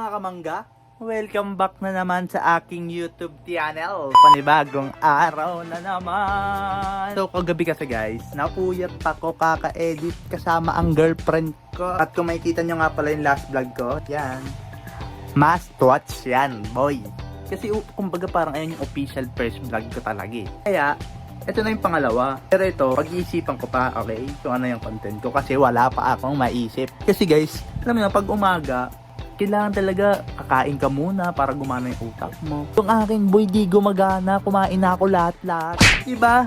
mga kamangga? Welcome back na naman sa aking YouTube channel. Panibagong araw na naman. So kagabi kasi guys, napuyat ako kaka-edit kasama ang girlfriend ko. At kung makikita nyo nga pala yung last vlog ko, yan. Must watch yan, boy. Kasi kumbaga parang ayun yung official first vlog ko talaga eh. Kaya, ito na yung pangalawa. Pero ito, pag-iisipan ko pa, okay, kung ano yung content ko. Kasi wala pa akong maisip. Kasi guys, alam mo na, pag umaga, kailangan talaga kakain ka muna para gumana yung utak mo. Yung aking boy di gumagana, kumain na ako lahat-lahat. Diba?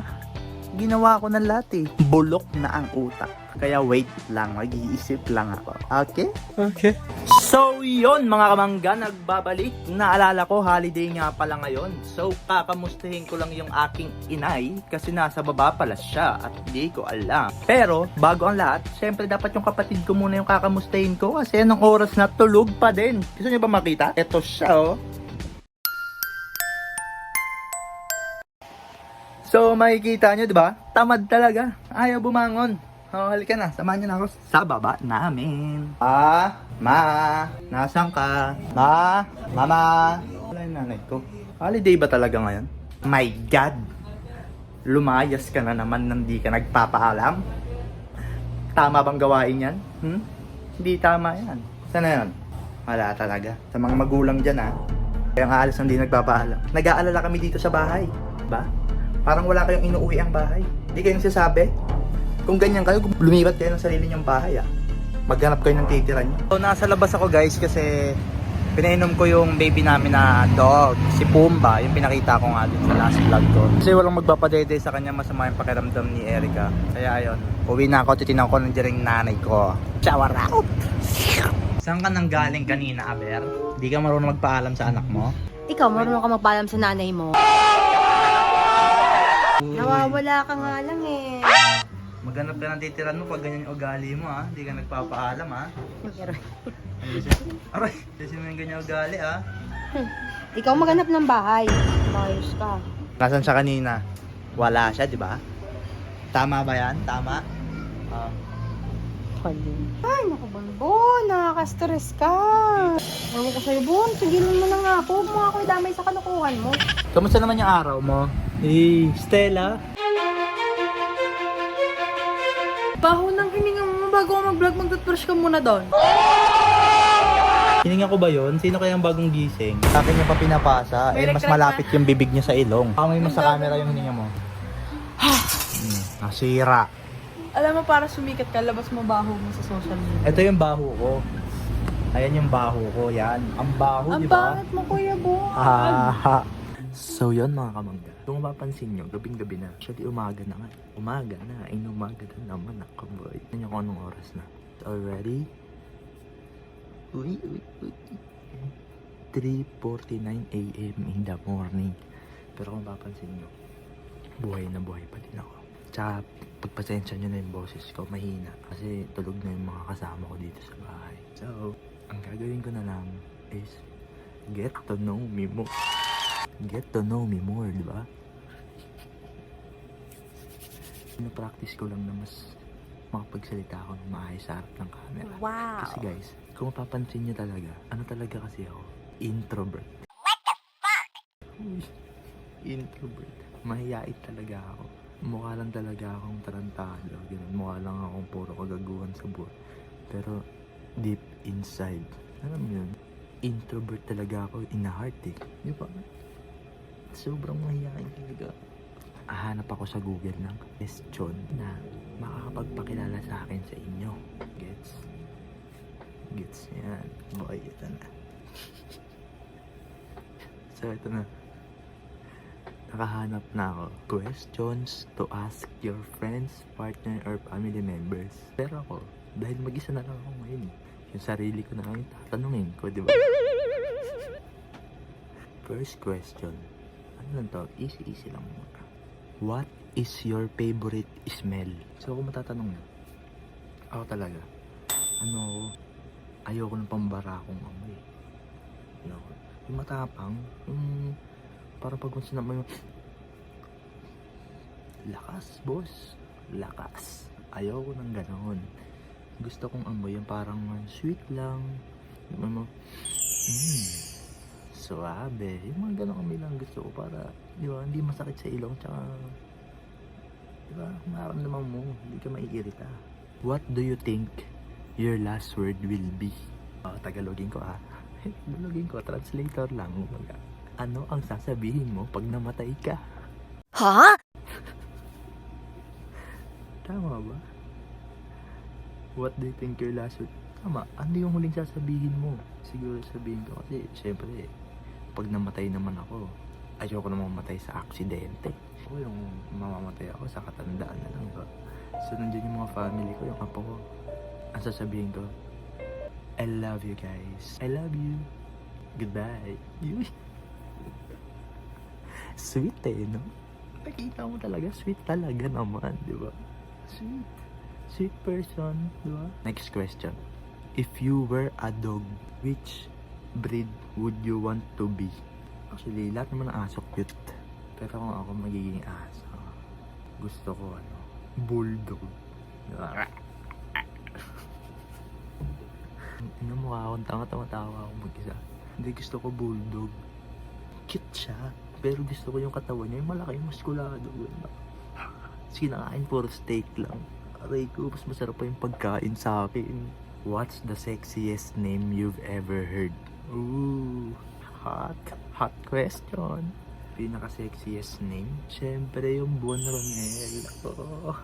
Ginawa ko na lahat eh. Bulok na ang utak. Kaya wait lang, mag-iisip lang ako. Okay? Okay. So yun mga kamangga, nagbabalik. Naalala ko, holiday nga pala ngayon. So kakamustahin ko lang yung aking inay kasi nasa baba pala siya at di ko alam. Pero bago ang lahat, syempre dapat yung kapatid ko muna yung kakamustahin ko kasi anong oras na tulog pa din. Gusto niyo ba makita? Ito siya oh. So makikita nyo diba? Tamad talaga. Ayaw bumangon. Oh, halika na. Samahan niyo na ako sa baba namin. Nasaan ka? Mama. Wala yung nanay ko. Holiday ba talaga ngayon? My God. Lumayas ka na naman nang di ka nagpapaalam. Tama bang gawain yan? Hindi tama yan. Saan na yan? Wala talaga. Sa mga magulang dyan ha. Kaya nga alis nang di nagpapaalam. Nag-aalala kami dito sa bahay. Ba? Parang wala kayong inuuwi ang bahay. Hindi kayong sasabi. Kung ganyan kayo, lumipat kayo ng sarili niyong bahay maghanap kayo ng titiran niyo. So nasa labas ako guys kasi pinainom ko yung baby namin na dog, si Pumba, yung pinakita ko nga din sa last vlog ko. Kasi walang magpapadede sa kanya, masama yung pakiramdam ni Erica. Kaya ayun, uwi na ako, titinan ko ng diring nanay ko. Shower out! Saan ka nang galing kanina, Aber? Di ka marunong magpaalam sa anak mo? Ikaw, marunong ka magpaalam sa nanay mo. Nawawala ka nga lang eh. Maghanap ka ng titiran mo pag ganyan yung ugali mo Hindi ka nagpapaalam Aray, kasi mo yung ganyan ugali Ikaw maghanap ng bahay. Mayos ka. Nasaan siya kanina? Wala siya, di ba? Tama ba yan? Tama? Ay, naku Bonbon, nakaka-stress ka. Ewan ko sa'yo, Bon, tigilan mo na nga ako. Huwag mo ako idamay sa kalukuhan mo. Kamusta naman yung araw mo? Hey, Stella? Baho ng hininga mo bago ako mag-vlog, mag-toothbrush ka muna doon. Hininga ko ba yun? Sino kayang bagong gising? Sa akin niya pa pinapasa, mas malapit yung bibig niya sa ilong. Kamay mo sa camera yung hininga mo. Nasira. Alam mo, para sumikat ka, labas mo baho mo sa social media. Ito yung baho ko. Ayan yung baho ko, yan. Ang baho, di ba? Ang pangit mo, Kuya Bon. So yun mga kamangga. Kung mapapansin nyo, gabing-gabi na. Actually, umaga na nga. Umaga na. Inumaga na naman ako, boy. Tignan nyo kung anong oras na. Already? 3:49 AM in the morning. Pero kung mapapansin nyo, buhay na buhay pa din ako. Tsaka, pagpasensya nyo na yung boses ko, mahina. Kasi tulog na yung mga kasama ko dito sa bahay. So, ang gagawin ko na lang is get to know me more. Get to know me more, di ba? Pina-practice ko lang na mas makapagsalita ako ng maayos sa harap ng camera. Wow. Kasi guys, kung mapapansin nyo talaga, ano talaga kasi ako? Introvert. What the fuck? Introvert. Mahiyait talaga ako. Mukha lang talaga akong tarantado. Ganun. Mukha lang akong puro kagaguhan sa buhay. Pero deep inside, alam mo yun, introvert talaga ako in the heart eh. Di ba? Sobrang mahihain talaga. Hahanap ako sa Google ng question na makakapagpakilala sa akin sa inyo. Gets? Gets yan. Boy, ito na. So, ito na. Nakahanap na ako. Questions to ask your friends, partner, or family members. Pero ako, dahil mag-isa na lang ako ngayon, yung sarili ko na lang yung tatanungin ko, di ba? First question. Ano lang to? Easy lang muna. What is your favorite smell? So kung matatanong nyo, ako talaga, ayoko ng pambarakong amoy. Yung matapang, yung parang pag gusto naman yung lakas, boss. Lakas. Ayoko ng ganon. Gusto kong amoy yung parang sweet lang. Yung Suabe. Yung mga ganun kami lang gusto ko para, di ba, hindi masakit sa ilong, tsaka, di ba, nararamdaman mo, hindi ka maiirita. What do you think your last word will be? Tagalogin ko Tagalogin ko, translator lang. Ano ang sasabihin mo pag namatay ka? Ha? Tama ba? What do you think your last word? Tama. Ano yung huling sasabihin mo? Siguro sabihin ko kasi, syempre, pag namatay naman ako, ayoko na mamatay sa aksidente. Ako yung mamamatay ako sa katandaan na lang ba? So, nandiyan yung mga family ko, yung apo ko. Ang sasabihin ko, I love you guys. I love you. Goodbye. Sweet no? Nakita mo talaga, sweet talaga naman, di ba? Sweet. Sweet person, di ba? Next question. If you were a dog, which breed would you want to be? Actually, lahat naman ng aso cute. Pero kung ako magiging aso, gusto ko bulldog. Mukha akong tanga-tawa ako mag-isa. Hindi, gusto ko bulldog. Cute siya. Pero gusto ko yung katawan niya, yung malaki, muskulado. Sinakain puro steak lang. Aray ko, mas masarap pa yung pagkain sa akin. What's the sexiest name you've ever heard? Ooh, hot question. Pinaka-sexiest name? Siyempre yung Bon Ronel. Oh,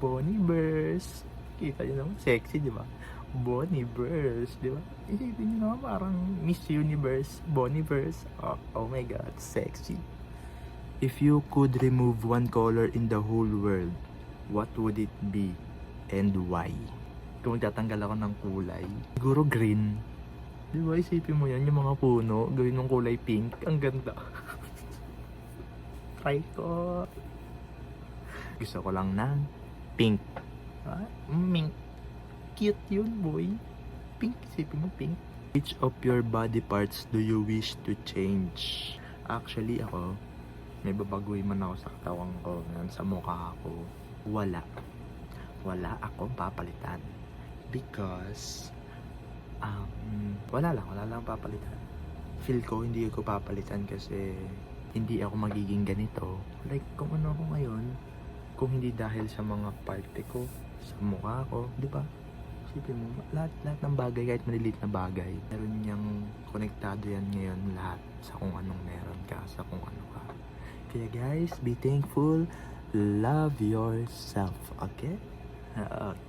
Bonnie Burst. Kita nyo naman, sexy, di ba? Bonnie Burst, di ba? Isipin nyo naman, parang Miss Universe, Bonnie Burst. Oh my God, sexy. If you could remove one color in the whole world, what would it be and why? Kung magtatanggal ako ng kulay, siguro green. Di ba, isipin mo yan, yung mga puno, gawin ng kulay pink, ang ganda. Try ko. Gusto ko lang ng pink. Mink. Cute yun, boy. Pink, isipin mo, pink. Which of your body parts do you wish to change? Actually, ako, may babaguhin man ako sa katawan ko, sa mukha ko. Wala akong papalitan. Because, wala lang papalitan. Feel ko, hindi ko papalitan kasi hindi ako magiging ganito. Like, kung ano ako ngayon, kung hindi dahil sa mga parte ko, sa mukha ko, di ba? Isipin mo, lahat ng bagay, kahit maliliit na bagay, meron niyang konektado yan ngayon lahat sa kung anong meron ka, sa kung ano ka. Kaya guys, be thankful, love yourself, okay?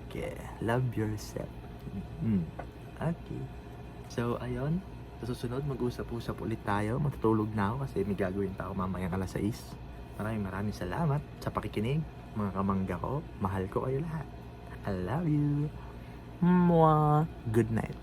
Okay, love yourself. Okay. So, ayun, sa susunod, mag-usap-usap ulit tayo. Matutulog na ako kasi may gagawin pa ako mamayang alas 6. Maraming salamat sa pakikinig, mga kamangga ko. Mahal ko kayo lahat. I love you. Mwah. Good night.